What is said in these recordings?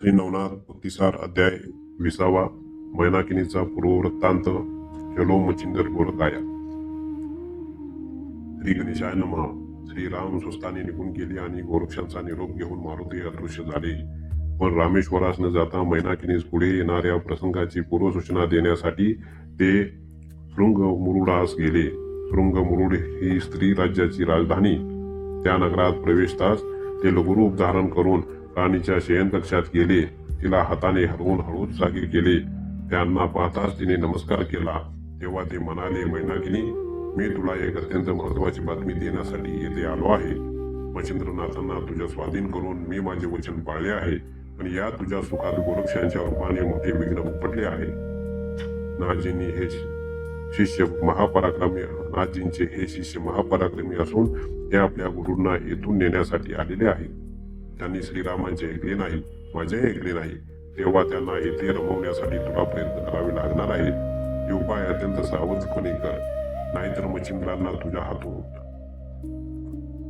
श्री नवनाथ भक्तिसार अध्याय 20वा मैनाकिनीचा पूर्ववृत्तांत चलो मच्छिंदर गोरखाया. श्री गणेशाय नमः. श्रीराम स्वस्ताने निघून गेले आणि गोरक्षांचा निरोप घेऊन मारुती अदृश्य झाले. पण रामेश्वरास न जाता मैनाकिनीस पुढे येणाऱ्या प्रसंगाची पूर्वसूचना देण्यासाठी ते शृंग मुरुडास गेले. शृंग मुरुड ही स्त्री राज्याची राजधानी. त्या नगरात प्रवेशताच ते लघुरूप धारण करून राणीच्या शयनकक्षात गेले. तिला हाताने हलवून हळूच जागे केले. त्यांना पाहताच तिने नमस्कार केला. तेव्हा ते म्हणाले, मैनाकिनी, मी तुला एक अत्यंत महत्वाची बातमी देण्यासाठी येथे आलो आहे. मच्छिंद्रनाथांना तुझ्या स्वाधीन करून मी माझे वचन पाळले आहे. पण या तुझ्या सुखात गोरक्षांच्या रूपाने मोठे विघ्न उपटले आहे. नाथजींनी हे शिष्य महापराक्रमी नाथजींचे हे शिष्य महापराक्रमी असून ते आपल्या गुरूंना येथून नेण्यासाठी आलेले आहेत. त्यांनी श्रीरामांचे ऐकले नाही, माझे ऐकले नाही. तेव्हा त्यांना येथे रमवण्यासाठी तुला प्रयत्न करावे लागणार आहे. हे उपाय अत्यंत सावधपणे कर, नाहीतर मच्छिंद्रांना तुझ्या हातून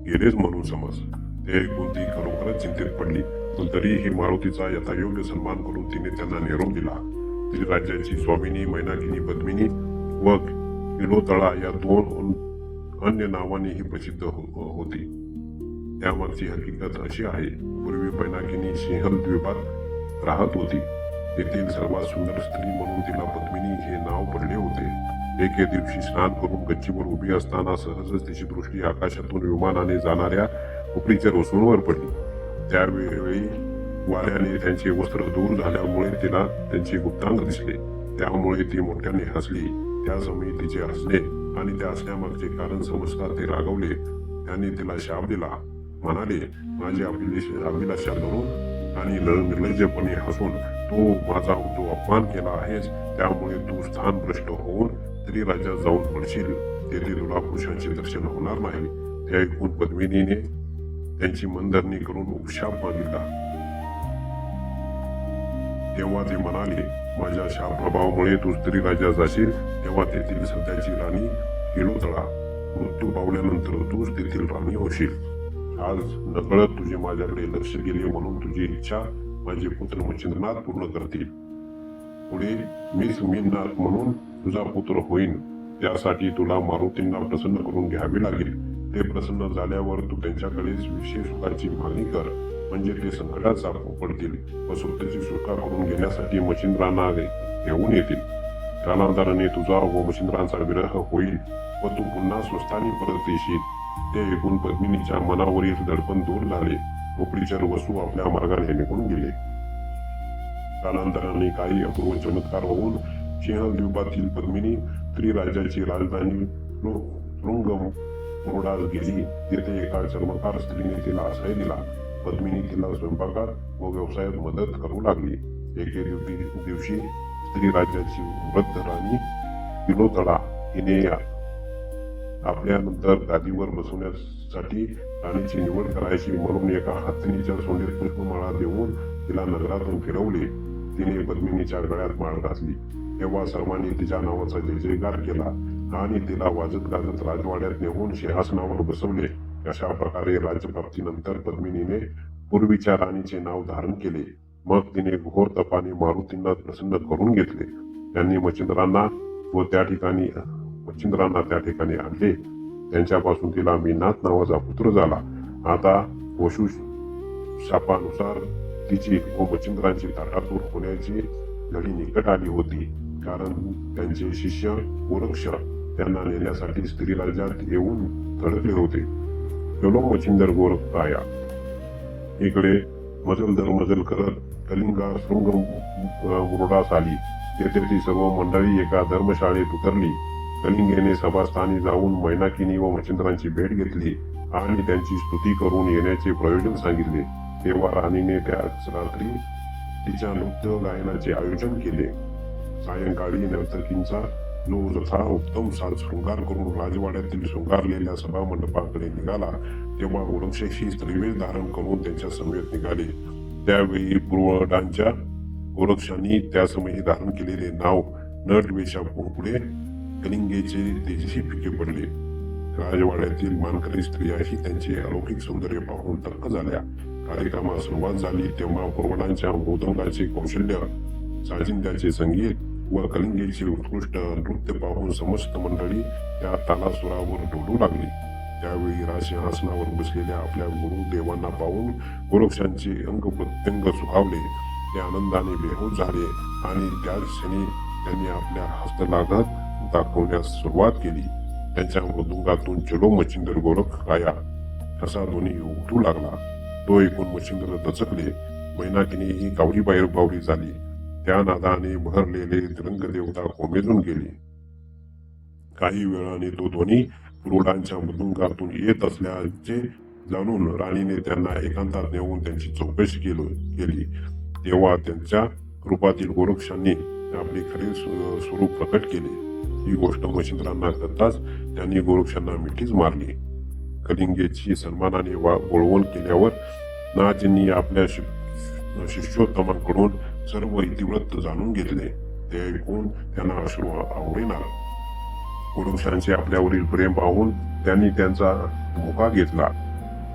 गेलेच म्हणून समज. ते ऐकून ती खरोखरच चिंतेत पडली. पण तरीही मारुतीचा यथायोग्य सन्मान करून तिने त्यांना निरोप दिला. ती राज्याची स्वामिनी मैनाकिनी पद्मिनी व किलोतळा या दोन अन्य नावानेही प्रसिद्ध होती. त्यामागची हकीकत अशी आहे. पूर्वी मैनाकिनी सिंहल द्वीपात राहत होती. तेथील सर्वात सुंदर स्त्री म्हणून तिला पद्मिनी हे नाव पडले होते. एके दिवशी स्नान करून गच्चीवर उभी असताना सहजच तिची दृष्टी आकाशातून विमानाने जाणाऱ्या उपरीच्या वस्तूंवर पडली. त्यावेळी वाऱ्याने त्यांचे वस्त्र दूर झाल्यामुळे तिला त्यांचे गुप्तांग दिसले. त्यामुळे ती मोठ्याने हसली. त्या समयी तिचे हसणे आणि त्या हसण्यामागचे कारण समजता ते रागवले. त्यांनी तिला शाप दिला. म्हणाले, माझी अभिलाषा धरून आणि निर्लज्जपणे हसून तू माझा अपमान केला आहेस. त्यामुळे तू स्थान भ्रष्ट होऊन स्त्री राज्यात जाऊन पडशील. तेथे तुला पुरुषांचे दर्शन होणार नाही. ते ऐकून पद्मिनीने त्यांची मनधरणी करून उपशाप मागितला. तेव्हा ते म्हणाले, माझ्या शाप प्रभावामुळे तू स्त्री राज्यात जाशील. तेव्हा तेथील सध्याची राणी किलोतळा मृत्यू पावल्यानंतर तूच तेथील राणी होशील. आज नकळत तुझे माझ्याकडे लक्ष गेले म्हणून तुझी इच्छा माझे पुत्र मच्छिंद्रनाथ पूर्ण करतील. पुढे मीच मीननाथ म्हणून तुझा पुत्र होईन. त्यासाठी तुला मारुतींना प्रसन्न करून घ्यावे लागेल. ते प्रसन्न झाल्यावर तू त्यांच्याकडे विशेष सुखाची मागणी कर. म्हणजे ते संकटात सापडतील व स्वतःची सुटका करून घेण्यासाठी मच्छिंद्रांना घेऊन येतील. कालांतराने तुझा व मच्छिंद्रांचा विरह होईल व तू पुन्हा स्वस्थानी परत येशील. ते ऐकून पद्मिनीच्या मनावरील दडपण दूर झाले. उपरीचर वसू आपल्या मार्गाने निघून गेले. कालांतराने काही अपूर्व चमत्कार होऊन सिंहल द्वीपातील पद्मिनी स्त्री राज्याची राजधानी शृंग मुरुडास गेली. तेथे एका चर्मकार स्त्रीने तिला आश्रय दिला. पद्मिनी तिला स्वयंपाकात व व्यवसायात मदत करू लागली. एके दिवशी स्त्री राज्याची वृद्ध राणी किलोतळा हिने आपल्यानंतर गादीवर बसवण्यासाठी राणीची निवड करायची म्हणून एका हत्तीच्या सोंडेत पुष्पमाळा देऊन तिला नगरातून फिरवले. तिने पद्मिनीच्या गळ्यात माळ घातली. तेव्हा सर्वांनी तिच्या नावाचा जय जयकार केला आणि तिला वाजत गाजत राजवाड्यात नेऊन सिंहासनावर बसवले. अशा प्रकारे राज्यप्राप्तीनंतर पद्मिनीने पूर्वीच्या राणीचे नाव धारण केले. मग तिने घोर तपाने मारुतींना प्रसन्न करून घेतले. त्यांनी मच्छिंद्रांना त्या ठिकाणी आणले. त्यांच्यापासून तिला मीनाथ नावाचा पुत्र झाला. आता वशु शापानुसार तिची व मच्छिंद्रांची ताटातूट होण्याची घडी निकट आली होती. कारण त्यांचे शिष्य गोरक्ष त्यांना नेण्यासाठी स्त्री राज्यात येऊन धडकले होते. चलो मच्छिंदर गोरखाया. इकडे मजल दर मजल करत कलिंगा शृंग मुरुडास आली. तेथे ती सर्व मंडळी एका धर्मशाळेत उतरली. कलिंगेने सभास्थानी जाऊन मैनाकिनी व मच्छिंद्रांची भेट घेतली आणि त्यांची स्तुती करून येण्याचे प्रयोजन सांगितले. तेव्हा राणीने त्याच रात्री तिच्या नृत्य गायनाचे आयोजन केले. सायंकाळी नर्तकींचा जो जसा उत्तम साज शृंगार करून राजवाड्यातील शृंगारलेल्या सभा मंडपाकडे निघाला. तेव्हा गोरक्षही स्त्रीवेश धारण करून त्यांच्या समवेत निघाले. त्यावेळी पूर्वडांच्या गोरक्षांनी त्या समयी धारण केलेले नाव नटवेशा पुढे कलिंगेचे तेजशी फिके पडले. राजवाड्यातील मानकरी स्त्रियाही त्यांचे अलौकिक सौंदर्य पाहून तर्क झाल्या. कार्यक्रमास सुरुवात झाली तेव्हा प्रौढांच्या मृदंगाचे कौशल्य, साजिंद्याचे संगीत व कलिंगेचे उत्कृष्ट नृत्य पाहून समस्त मंडळी त्या तालासुरावर डोलू लागली. त्यावेळी राजसिंहासनावर बसलेल्या आपल्या गुरुदेवांना पाहून गोरक्षांचे अंग प्रत्यंग सुखावले. ते आनंदाने बेहोश झाले आणि त्याच क्षणी त्यांनी आपल्या हस्तलाघव दाखवण्यास सुरुवात केली. त्यांच्या मृदुंगातून चलो मच्छिंद्र गोरख आया असा ध्वनी उठू लागला. तो ऐकून मच्छिंद्र दचकले. मैनाकिनी ही कावरी बाहेर बावरी झाली. त्या नादाने बहरलेले रंग देवता कोमेजून गेली. काही वेळाने तो ध्वनी प्रौढांच्या मृदुंगातून येत असल्याचे जाणून राणीने त्यांना एकांतात नेऊन त्यांची चौकशी केली. तेव्हा त्यांच्या रूपातील गोरक्षांनी आपले खरे स्वरूप प्रकट केले. ही गोष्ट मच्छिंद्रांना कळताच त्यांनी गोरक्षांना मिठीच मारली. कलिंगेची सन्मानाने बोलवण केल्यावर नाथजींनी आपल्या शिष्योत्तमांकडून सर्व इतिवृत्त जाणून घेतले. ते ऐकून त्यांना अश्रू आवरेना. गोरक्षांचे आपल्यावरील प्रेम पाहून त्यांनी त्यांचा मुका घेतला.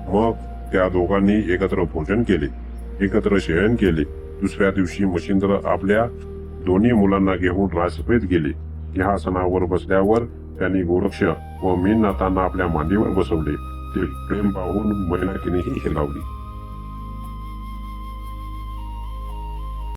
मग त्या दोघांनी एकत्र भोजन केले, एकत्र शयन केले. दुसऱ्या दिवशी मच्छिंद्र आपल्या दोन्ही मुलांना घेऊन राजसभेत गेले. सिंहासनावर बसल्यावर त्यांनी गोरक्ष व मीननाथांना आपल्या मांडीवर बसवले. ते प्रेम पाहून मैनाकिनीही हेलावली.